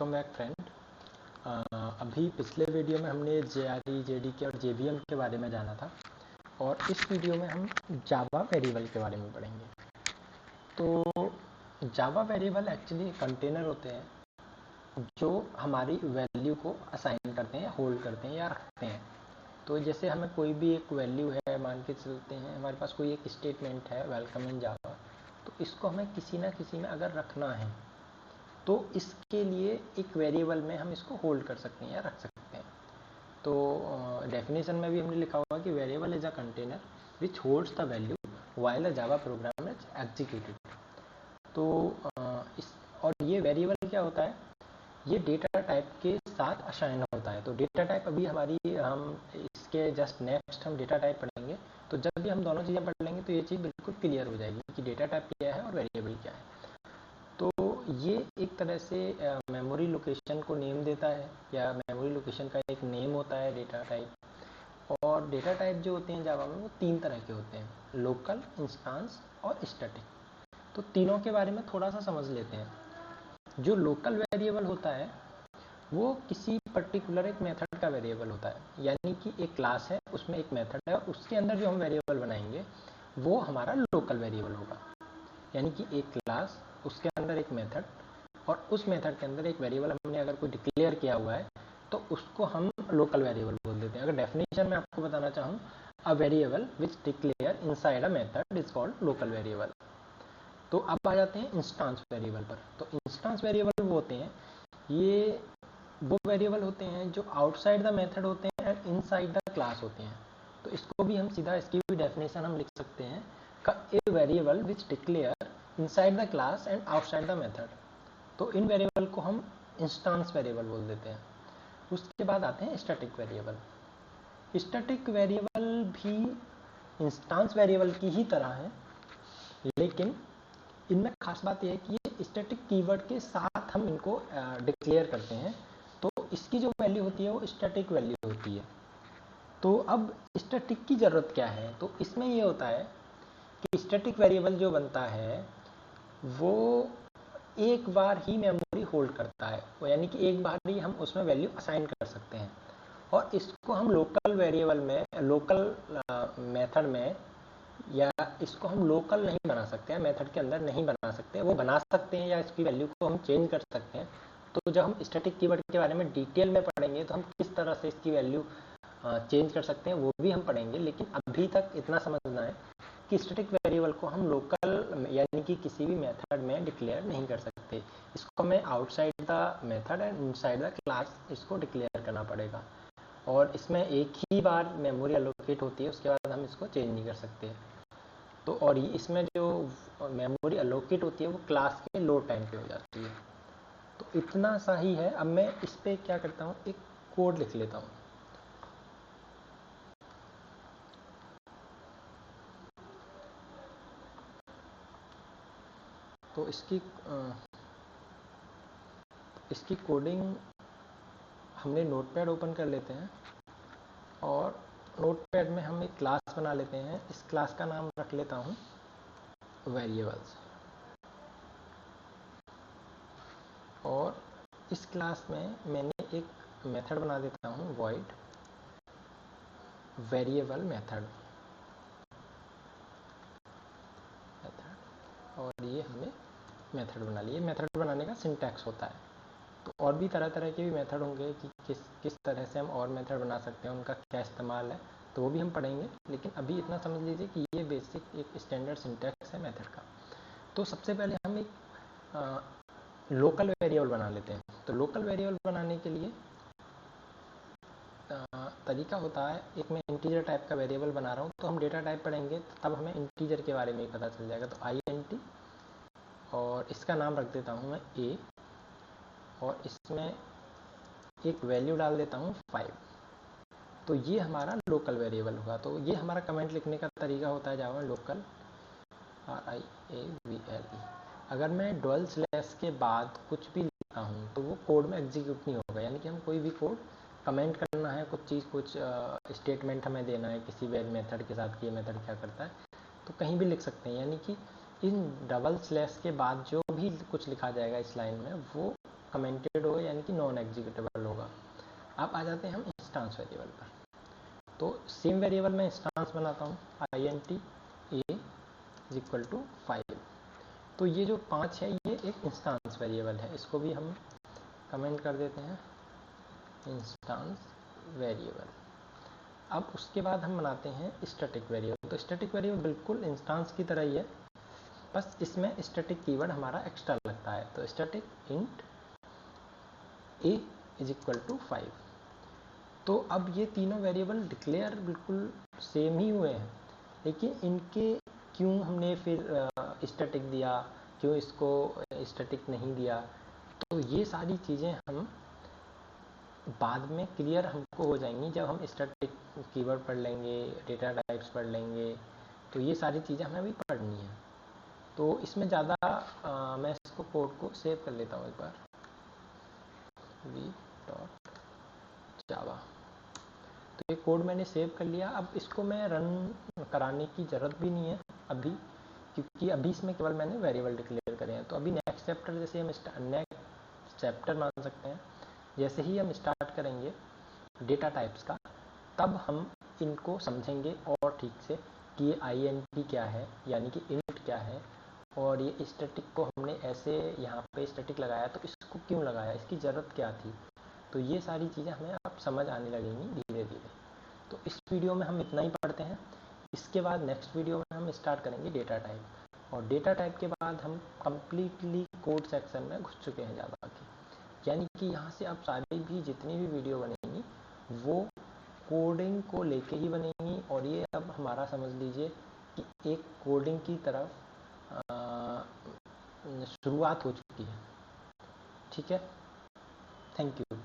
Welcome back friend. अभी पिछले video में हमने JRE, JDK और JVM के बारे में जाना था और इस वीडियो में हम जावा वेरिएबल के बारे में पढ़ेंगे। तो जावा वेरिएबल एक्चुअली कंटेनर होते हैं जो हमारी वैल्यू को असाइन करते हैं, होल्ड करते हैं या रखते हैं। तो जैसे हमें कोई भी एक वैल्यू है, मान के चलते हैं हमारे पास कोई एक स्टेटमेंट है वेलकम इन जावा, तो इसको हमें किसी ना किसी में अगर रखना है तो इसके लिए एक वेरिएबल में हम इसको होल्ड कर सकते हैं या रख सकते हैं। तो डेफिनेशन में भी हमने लिखा हुआ कि variable is a container which holds the value while a Java program is executed. तो और ये वेरिएबल क्या होता है, ये डेटा टाइप के साथ असाइन होता है। तो डेटा टाइप अभी हम इसके जस्ट नेक्स्ट हम डेटा टाइप पढ़ेंगे। तो जब भी हम दोनों चीज़ें पढ़ लेंगे तो ये चीज़ बिल्कुल क्लियर हो जाएगी कि डेटा टाइप क्या है और वेरिएबल क्या है। तो ये एक तरह से मेमोरी लोकेशन को नेम देता है या मेमोरी लोकेशन का एक नेम होता है डेटा टाइप। और डेटा टाइप जो होते हैं जावा में वो तीन तरह के होते हैं, लोकल, इंस्टांस और स्टैटिक। तो तीनों के बारे में थोड़ा सा समझ लेते हैं। जो लोकल वेरिएबल होता है वो किसी पर्टिकुलर एक मेथड का वेरिएबल होता है, यानी कि एक क्लास है, उसमें एक मेथड है और उसके अंदर जो हम वेरिएबल बनाएंगे वो हमारा लोकल वेरिएबल होगा। यानी कि एक क्लास, उसके अंदर एक मेथड और उस मेथड के अंदर एक वेरिएबल हमने अगर कोई डिक्लेयर किया हुआ है तो उसको हम लोकल वेरिएबल बोल देते हैं। अगर डेफिनेशन में आपको बताना चाहूँ, a variable which declare inside a method is called local variable. तो अब आ जाते हैं इंस्टांस वेरिएबल पर। तो इंस्टांस वेरिएबल वो होते हैं, ये वो वेरिएबल होते हैं जो आउटसाइड द मेथड होते हैं एंड इनसाइड द क्लास होते हैं। तो इसको भी हम सीधा, इसकी भी डेफिनेशन हम लिख सकते हैं, a variable which declare inside the class and outside the method. तो इन वेरिएबल को हम इंस्टांस वेरिएबल बोल देते हैं। उसके बाद आते हैं स्टैटिक वेरिएबल। स्टैटिक वेरिएबल भी इंस्टांस वेरिएबल की ही तरह है, लेकिन इनमें खास बात यह है कि ये स्टैटिक कीवर्ड के साथ हम इनको डिक्लेयर करते हैं। तो इसकी जो वैल्यू होती है वो स्टैटिक वैल्यू होती है। तो अब स्टैटिक की ज़रूरत क्या है, तो इसमें ये होता है कि स्टैटिक वेरिएबल जो बनता है वो एक बार ही मेमोरी होल्ड करता है, यानी कि एक बार ही हम उसमें वैल्यू असाइन कर सकते हैं। और इसको हम लोकल वेरिएबल में, लोकल मेथड में, या इसको हम लोकल नहीं बना सकते हैं, मेथड के अंदर नहीं बना सकते। वो बना सकते हैं या इसकी वैल्यू को हम चेंज कर सकते हैं। तो जब हम स्टैटिक कीवर्ड के बारे में डिटेल में पढ़ेंगे तो हम किस तरह से इसकी वैल्यू चेंज कर सकते हैं वो भी हम पढ़ेंगे। लेकिन अभी तक इतना समझना है कि स्टैटिक वेरिएबल को हम लोकल यानी कि किसी भी मेथड में डिक्लेयर नहीं कर सकते। इसको हमें outside the method and inside the class इसको डिक्लेयर करना पड़ेगा। और इसमें एक ही बार मेमोरी एलोकेट होती है, उसके बाद हम इसको चेंज नहीं कर सकते। तो और इसमें जो मेमोरी एलोकेट होती है वो क्लास के लो टाइम पे हो जाती है। तो इतना सा ही है। अब मैं इस पर क्या करता हूँ, एक कोड लिख लेता हूँ। तो इसकी कोडिंग हमने नोटपैड ओपन कर लेते हैं और नोटपैड में हम एक क्लास बना लेते हैं। इस क्लास का नाम रख लेता हूँ वेरिएबल्स। और इस क्लास में मैंने एक मेथड बना देता हूँ वॉइड वेरिएबल मेथड। और ये हमने मेथड बना लिए। मेथड बनाने का सिंटैक्स होता है। तो और भी तरह तरह के भी मेथड होंगे कि किस तरह से हम और मेथड बना सकते हैं, उनका क्या इस्तेमाल है, तो वो भी हम पढ़ेंगे। लेकिन अभी इतना समझ लीजिए कि ये बेसिक एक स्टैंडर्ड सिंटैक्स है मेथड का। तो सबसे पहले हम एक लोकल वेरिएबल बना लेते हैं। तो लोकल वेरिएबल बनाने के लिए तरीका होता है, एक मैं इंटीजर टाइप का वेरिएबल बना रहा हूँ, तो हम डेटा टाइप पढ़ेंगे तब हमें इंटीजर के बारे में ही पता चल जाएगा। तो int, और इसका नाम रख देता हूँ मैं a, और इसमें एक वैल्यू डाल देता हूँ 5। तो ये हमारा लोकल वेरिएबल होगा। तो ये हमारा कमेंट लिखने का तरीका होता है जावा लोकल RIAVLE। अगर मैं डबल स्लैश के बाद कुछ भी लिखता हूँ तो वो कोड में एग्जीक्यूट नहीं होगा। यानी कि हम कोई भी कोड कमेंट करना है, कुछ स्टेटमेंट हमें देना है किसी भी मेथड के साथ कि ये मेथड क्या करता है, तो कहीं भी लिख सकते हैं। यानी कि इन डबल स्लैश के बाद जो भी कुछ लिखा जाएगा इस लाइन में वो कमेंटेड होगा, यानी कि नॉन एग्जीक्यूटेबल होगा। अब आ जाते हैं हम इंस्टांस वेरिएबल पर। तो सेम वेरिएबल में इंस्टांस बनाता हूँ, int a is equal to 5। तो ये जो 5 है ये एक इंस्टांस वेरिएबल है, इसको भी हम कमेंट कर देते हैं इंस्टांस वेरिएबल। अब उसके बाद हम बनाते हैं स्टैटिक वेरिएबल। तो स्टैटिक वेरिएबल बिल्कुल इंस्टांस की तरह ही है, बस इसमें स्टैटिक कीवर्ड हमारा एक्स्ट्रा लगता है। तो static int a is equal to 5। तो अब ये तीनों वेरिएबल डिक्लेयर बिल्कुल सेम ही हुए हैं, लेकिन इनके क्यों हमने फिर स्टैटिक दिया, क्यों इसको स्टैटिक नहीं दिया, तो ये सारी चीज़ें हम बाद में क्लियर हमको हो जाएंगी जब हम स्टैटिक कीवर्ड पढ़ लेंगे, डेटा टाइप्स पढ़ लेंगे। तो ये सारी चीज़ें हमें अभी पढ़नी है। तो इसमें ज़्यादा मैं इसको कोड को सेव कर लेता हूँ एक बार, v.java। तो ये कोड मैंने सेव कर लिया। अब इसको मैं रन कराने की ज़रूरत भी नहीं है अभी, क्योंकि अभी इसमें केवल मैंने वेरिएबल डिक्लेयर करे हैं। तो अभी नेक्स्ट चैप्टर, जैसे हम नेक्स्ट चैप्टर मान सकते हैं, जैसे ही हम स्टार्ट करेंगे डेटा टाइप्स का, तब हम इनको समझेंगे और ठीक से कि ये INT क्या है, यानी कि इंट क्या है, और ये स्टैटिक को हमने ऐसे यहाँ पे स्टैटिक लगाया तो इसको क्यों लगाया, इसकी ज़रूरत क्या थी। तो ये सारी चीज़ें हमें अब समझ आने लगेंगी धीरे धीरे। तो इस वीडियो में हम इतना ही पढ़ते हैं। इसके बाद नेक्स्ट वीडियो में हम स्टार्ट करेंगे डेटा टाइप, और डेटा टाइप के बाद हम कम्प्लीटली कोड सेक्शन में घुस चुके हैं जावा की, यानी कि यहाँ से अब सारी भी जितनी भी वीडियो बनेंगी वो कोडिंग को लेके ही बनेंगी। और ये अब हमारा समझ लीजिए कि एक कोडिंग की तरफ शुरुआत हो चुकी है। ठीक है, थैंक यू।